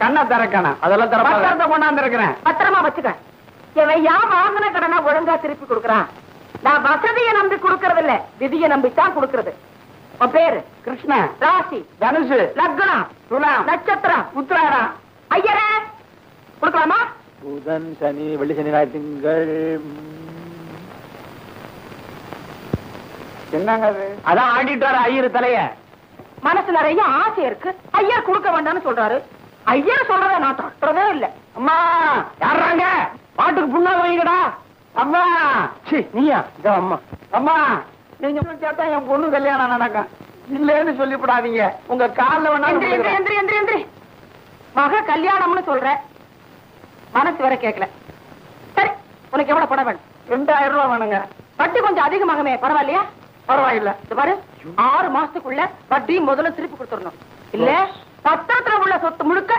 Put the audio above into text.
கண்ணை திறக்கணும். அதெல்லாம் திறப்பா கொண்டாந்து இருக்கிறேன். பத்திரமா வச்சுக்க. இவன் யான் வாங்கின கடனை ஒழுங்கா திருப்பி கொடுக்கறான். நான் வசதியை நம்பி கொடுக்கறது இல்ல, விதியை நம்பித்தான் கொடுக்கறது. உன் பேரு கிருஷ்ணன், ராசி தனுசு, லக்னம் துலாம், நட்சத்திரம் உத்திராடம். ஐயரே கொடுக்கலாமா? புதன், சனி, வெள்ளி, சனி, ஞாயிறு, திங்கள். என்னங்க அது? அதான் ஆடிட்டு வர ஐயரு தலைய. மனசு நிறைய ஆசை இருக்கு. ஐயர் கொடுக்க வேண்டாம்னு சொல்றாரு. ஐயர் சொல்றத நான் தட்டுறதே இல்ல. அம்மா யாருறாங்க? பாட்டுக்கு புண்ணாக வைங்கடா. அம்மா நீயா? அம்மா அம்மா நீங்க சேர்த்தா என் பொண்ணு கல்யாணம் நடக்கும். இல்லன்னு சொல்லிவிடாதீங்க. உங்க காலில் வேணா. மக கல்யாணம்னு சொல்ற, மனசு வர கேட்கல. சரி, உனக்கு எவ்வளவு பணம் வேணும்? 2000 ரூபாய் வேணுங்க. வட்டி கொஞ்சம் அதிகமாகவே பரவாயில்லையா? பரவாயில்ல. பாரு, 6 மாசத்துக்குள்ள வட்டி முதல்ல திருப்பி கொடுத்துடணும். இல்ல பத்திரத்துல உள்ள சொத்து முழுக்க